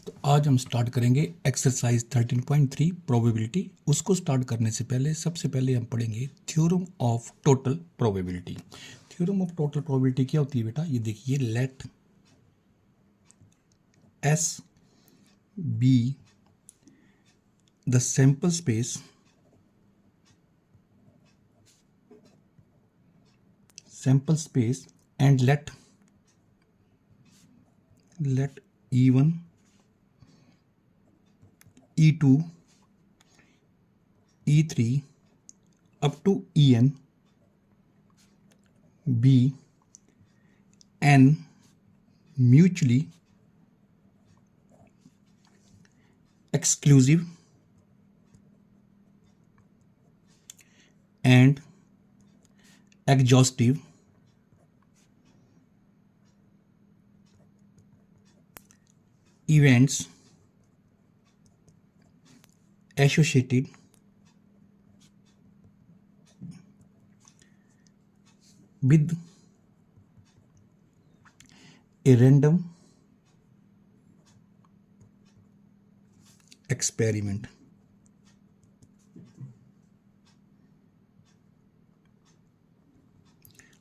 तो आज हम स्टार्ट करेंगे एक्सरसाइज 13.3 प्रोबेबिलिटी। उसको स्टार्ट करने से पहले सबसे पहले हम पढ़ेंगे theorem of total probability. Theorem of total probability क्या होती है बेटा? ये देखिए, let S be the sample space and let E1 E2 E3 up to En be n mutually exclusive and exhaustive events associated with a random experiment।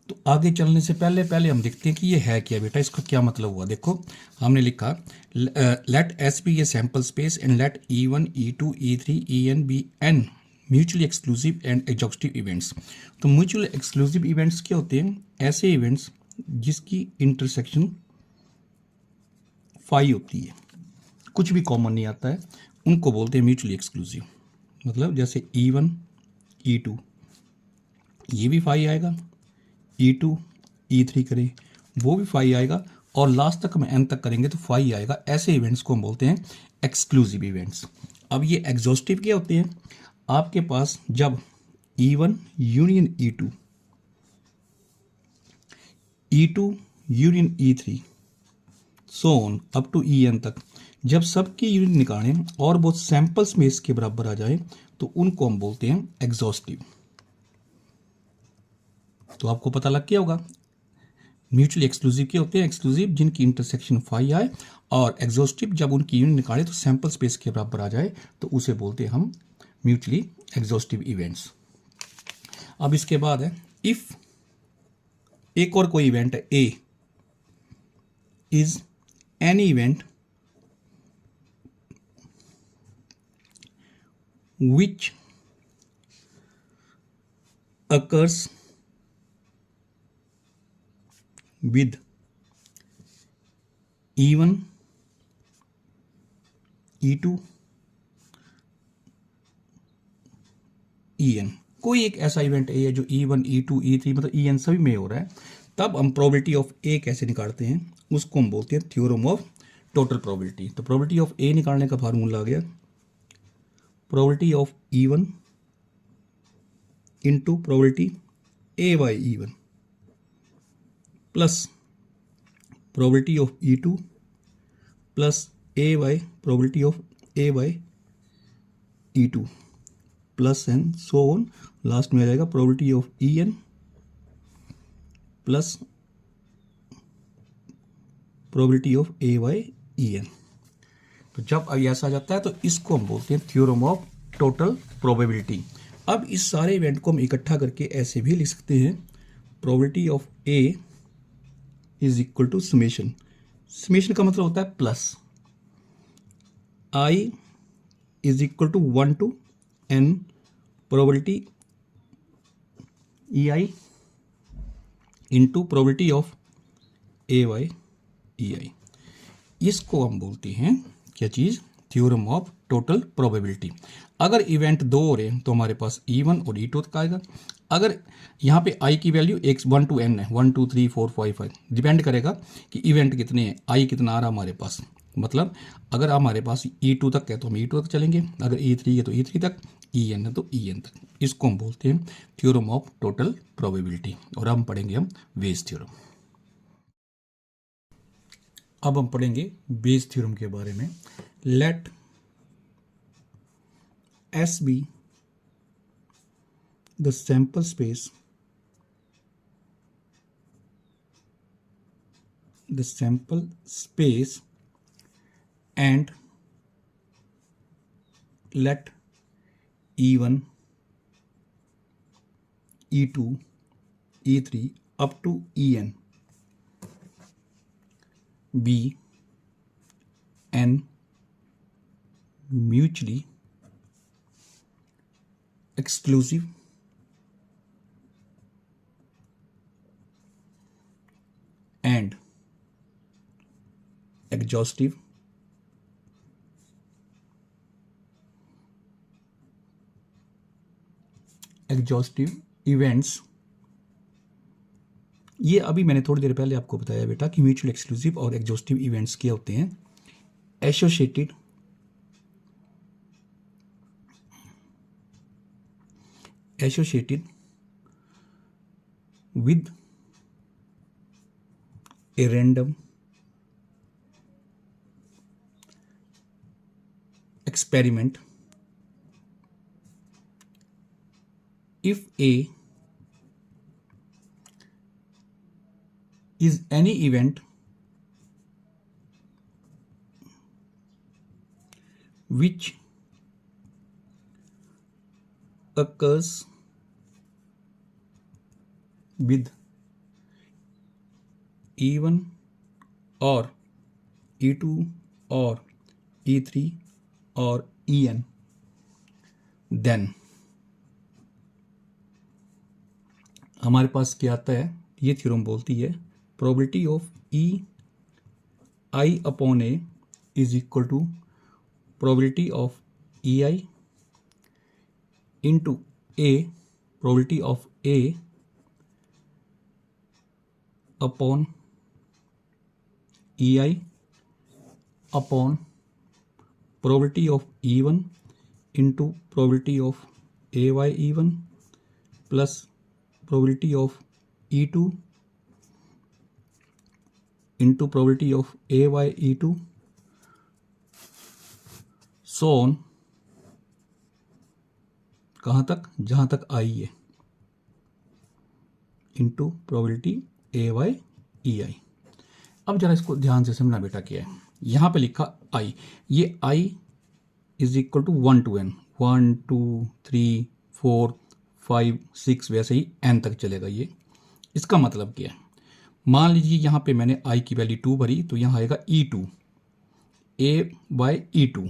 तो आगे चलने से पहले पहले हम देखते हैं कि ये है क्या बेटा, इसका क्या मतलब हुआ। देखो, हमने लिखा let S be a sample space and let E1 E2 E3 En be n mutually exclusive and exhaustive events. तो म्यूचुअल एक्सक्लूसिव इवेंट्स क्या होते हैं? ऐसे इवेंट्स जिसकी इंटरसेक्शन फाई होती है, कुछ भी कॉमन नहीं आता है, उनको बोलते हैं म्यूचुअली एक्सक्लूसिव। मतलब जैसे E1 E2 ये भी फाई आएगा, E2 E3 करें वो भी फाई आएगा, और लास्ट तक हम एन तक करेंगे तो फाई आएगा। ऐसे इवेंट्स को हम बोलते हैं एक्सक्लूसिव इवेंट्स। अब ये एग्जॉस्टिव क्या होते हैं? आपके पास जब E1 union E2 E2 union E3 so on up to En तक, जब सबकी यूनियन निकालें और वो सैंपल स्पेस के बराबर आ जाए तो उनको हम बोलते हैं एग्जॉस्टिव। तो आपको पता लग गया होगा, म्यूचुअली एक्सक्लूसिव के होते हैं एक्सक्लूसिव जिनकी इंटरसेक्शन फाई आए, और एग्जॉस्टिव जब उनकी यूनियन निकाले तो सैंपल स्पेस के बराबर आ जाए तो उसे बोलते हैं हम म्यूचुअली एग्जॉस्टिव इवेंट्स। अब इसके बाद है इफ एक और कोई इवेंट है A is any event which occurs with E1 E2 En। कोई एक ऐसा इवेंट ए है जो E1 E2 E3 मतलब En सभी में हो रहा है, तब हम प्रोबेबिलिटी ऑफ ए कैसे निकालते हैं? उसको हम बोलते हैं थ्योरम ऑफ टोटल प्रोबेबिलिटी। तो प्रोबेबिलिटी ऑफ ए निकालने का फार्मूला आ गया probability of E1 into probability A by E1 plus probability of E2 plus A by probability of A by E2 plus n so on. Last में आ जाएगा probability of En plus probability of A by En। तो जब ऐसा आ जाता है तो इसको हम बोलते हैं थ्योरम ऑफ टोटल प्रोबेबिलिटी। अब इस सारे इवेंट को हम इकट्ठा करके ऐसे भी लिख सकते हैं probability of A is equal to summation. Summation का मतलब होता है plus I is equal to 1 to n probability E I into probability of A by E I. इसको हम बोलते हैं क्या चीज़? Theorem of total probability. अगर इवेंट दो हो रहे हैं तो हमारे पास E1 और E2 तक आएगा। अगर यहाँ पे I की वैल्यू 1 to n है, 1 2 3 4 5 5 डिपेंड करेगा कि इवेंट कितने हैं, I कितना आ रहा हमारे पास। मतलब अगर हमारे पास E2 तक है तो हम E2 तक चलेंगे, अगर E3 है तो E3 तक, En है तो En तक। इसको हम बोलते हैं थ्योरम ऑफ टोटल प्रोबेबिलिटी। और हम पढ़ेंगे बेस थ्योरम। अब हम पढ़ेंगे बेस थ्योरम के बारे में। Let S be the sample space and let E1, E2, E3 up to En be an mutually exclusive and exhaustive events. ये अभी मैंने थोड़ी देर पहले आपको बताया बेटा कि म्यूचुअल एक्सक्लूसिव और एग्जॉस्टिव इवेंट्स क्या होते हैं। Associated with a random experiment if A is any event which occurs with E1 or E2 or E3 or En, then हमारे पास क्या आता है, ये थ्योरम बोलती है probability of E I upon A is equal to probability of E I into A probability of A upon E I upon probability of E one into probability of A by E one plus probability of E two into probability of A by E two so on, कहाँ तक, जहाँ तक आई है, into probability A by E I. अब जरा इसको ध्यान से समझना बेटा क्या है। यहाँ पे लिखा आई, ये I is equal to 1 to n, 1 2 3 4 5 6 वैसे ही n तक चलेगा ये। इसका मतलब क्या है, मान लीजिए यहाँ पे मैंने i की वैल्यू 2 भरी तो यहाँ आएगा E2 a बाय E2,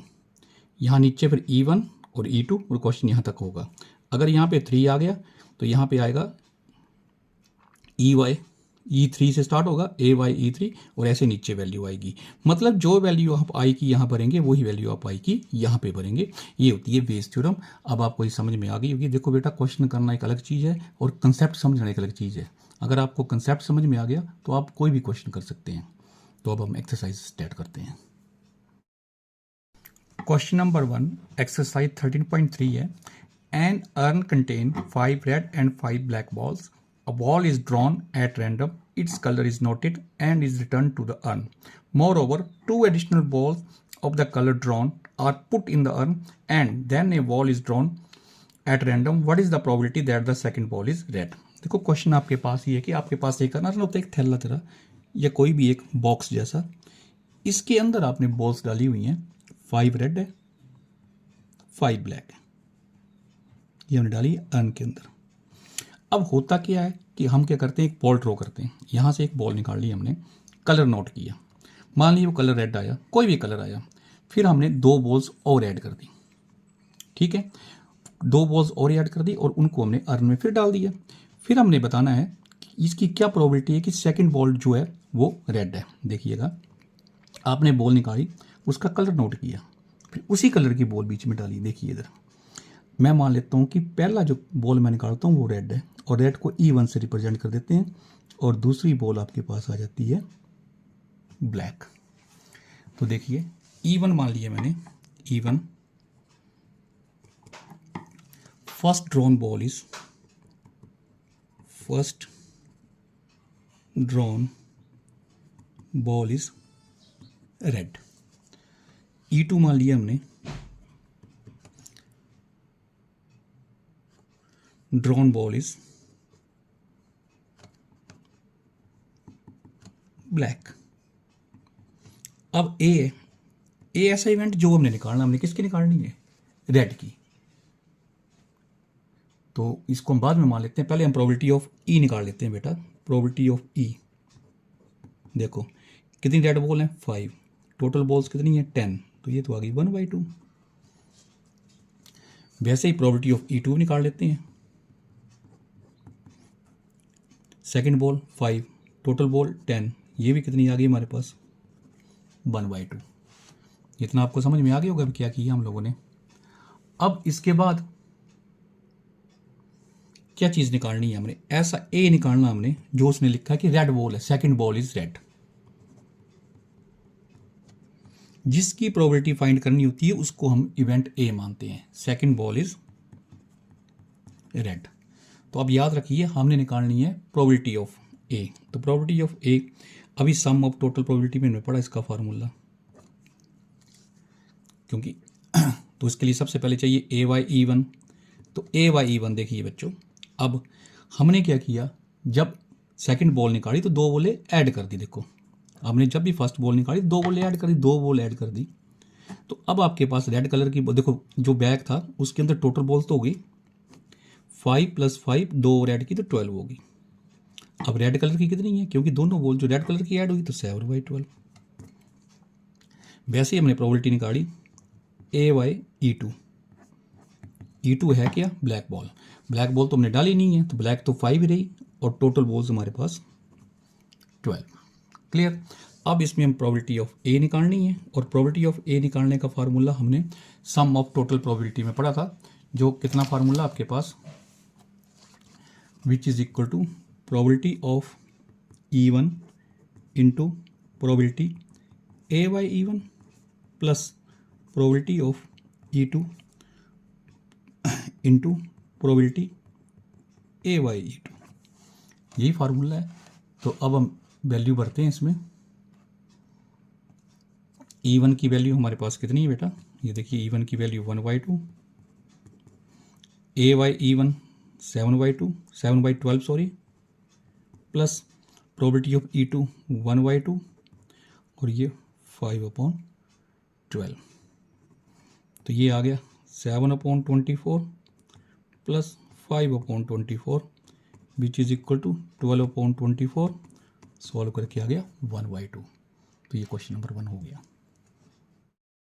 यहाँ नीचे फिर E1 और E2 और क्वेश्चन यहाँ तक होगा। अगर यहाँ पे 3 आ गया तो यहाँ पे आएगा E3 से स्टार्ट होगा AY E3 और ऐसे नीचे वैल्यू आएगी। मतलब जो वैल्यू आप आई की यहाँ भरेंगे वही वैल्यू आप आई की यहाँ पे भरेंगे। ये होती है बेस थ्योरम। अब आपको ये समझ में आ गई होगी। देखो बेटा, क्वेश्चन करना एक अलग चीज़ है और कंसेप्ट समझना एक अलग चीज़ है। अगर आपको कंसेप्ट समझ में आ गया तो आप कोई भी क्वेश्चन कर सकते हैं। तो अब हम एक्सरसाइज स्टार्ट करते हैं। क्वेश्चन नंबर 1 एक्सरसाइज 13.3 है। An urn contain 5 red and 5 black balls. A ball is drawn at random, its color is noted and is returned to the urn. Moreover, 2 additional balls of the color drawn are put in the urn and then a ball is drawn at random. What is the probability that the second ball is red? देखो question आपके पास ये है कि आपके पास एक earn होता है, एक थैला तरह या कोई भी एक बॉक्स जैसा, इसके अंदर आपने बॉल्स डाली हुई हैं। 5 रेड है, 5 ब्लैक है, ये हमने डाली है अर्न के अंदर। अब होता क्या है कि हम क्या करते हैं, एक बॉल ड्रॉ करते हैं। यहाँ से एक बॉल निकाल ली हमने, कलर नोट किया, मान लीजिए वो कलर रेड आया, कोई भी कलर आया, फिर हमने 2 बॉल्स और ऐड कर दी। ठीक है, 2 बॉल्स और ऐड कर दी और उनको हमने अर्न में फिर डाल दिया। फिर हमने बताना है कि इसकी क्या प्रोबेबिलिटी है कि सेकेंड बॉल जो है वो रेड है। देखिएगा, आपने बॉल निकाली, उसका कलर नोट किया, फिर उसी कलर की बॉल बीच में डाली। देखिए इधर मैं मान लेता हूँ कि पहला जो बॉल मैं निकालता हूँ वो रेड है और रेड को E1 से रिप्रेजेंट कर देते हैं और दूसरी बॉल आपके पास आ जाती है ब्लैक। तो देखिए E1 मान लिया मैंने, E1 first drawn ball is red. E2 मान लिया हमने, drawn ball is black। अब A है, ए ऐसा इवेंट जो हमने निकालना, हमने किसकी निकालनी है, रेड की। तो इसको हम बाद में मान लेते हैं, पहले हम प्रोबेबिलिटी ऑफ ई निकाल लेते हैं बेटा। प्रोबेबिलिटी ऑफ ई, देखो कितनी रेड बॉल हैं 5, टोटल बॉल्स कितनी है 10, तो ये तो आ गई 1/2। वैसे ही प्रोबेबिलिटी ऑफ ई2 निकाल लेते हैं। सेकंड बॉल 5, टोटल बॉल 10, ये भी कितनी आ गई हमारे पास 1/2। इतना आपको समझ में आ गया होगा क्या किया हम लोगों ने। अब इसके बाद क्या चीज़ निकालनी है हमने, ऐसा ए निकालना हमने जो उसने लिखा है कि रेड बॉल है, सेकंड बॉल इज रेड। जिसकी प्रोबेबिलिटी फाइंड करनी होती है उसको हम इवेंट ए मानते हैं, सेकंड बॉल इज रेड। तो अब याद रखिए हमने निकालनी है प्रोबेबिलिटी ऑफ ए। तो प्रोबेबिलिटी ऑफ ए, अभी सम ऑफ टोटल प्रोबेबिलिटी में हमने पढ़ा इसका फार्मूला, क्योंकि तो इसके लिए सबसे पहले चाहिए ए वाई ई वन। तो ए वाई ई वन देखिए बच्चों, अब हमने क्या किया, जब सेकंड बॉल निकाली तो 2 बॉलें ऐड कर दी। देखो हमने जब भी फर्स्ट बॉल निकाली 2 बॉलें ऐड कर दी, 2 बॉल ऐड कर दी। तो अब आपके पास रेड कलर की, देखो जो बैग था उसके अंदर टोटल बॉल तो होगी 5 + 5, 2 और ऐड की तो 12 होगी। अब रेड कलर की कितनी है, क्योंकि दोनों बॉल जो रेड कलर की ऐड हुई तो 7/12। वैसे ही हमने प्रोबेबिलिटी निकाली ए वाई ई टू है क्या, ब्लैक बॉल। ब्लैक बॉल तो हमने डाली नहीं है, तो ब्लैक तो 5 ही रही और टोटल बॉल्स हमारे पास 12। क्लियर। अब इसमें हम प्रोबेबिलिटी ऑफ ए निकालनी है, और प्रोबेबिलिटी ऑफ ए निकालने का फार्मूला हमने सम ऑफ टोटल प्रोबेबिलिटी में पढ़ा था, जो कितना फार्मूला आपके पास, which is equal to probability of E1 into probability A by E1 plus probability of E2 into probability A by E2। यही फार्मूला है। तो अब हम वैल्यू भरते हैं इसमें। E1 की वैल्यू हमारे पास कितनी है बेटा, ये देखिए E1 की value 1/2, A by E1 7/12 sorry, plus probability of E2 1/2 और ये 5/12। तो ये आ गया 7/24 plus 5/24 which is equal to 12/24। Solve करके आ गया 1/2। तो ये क्वेश्चन नंबर 1 हो गया।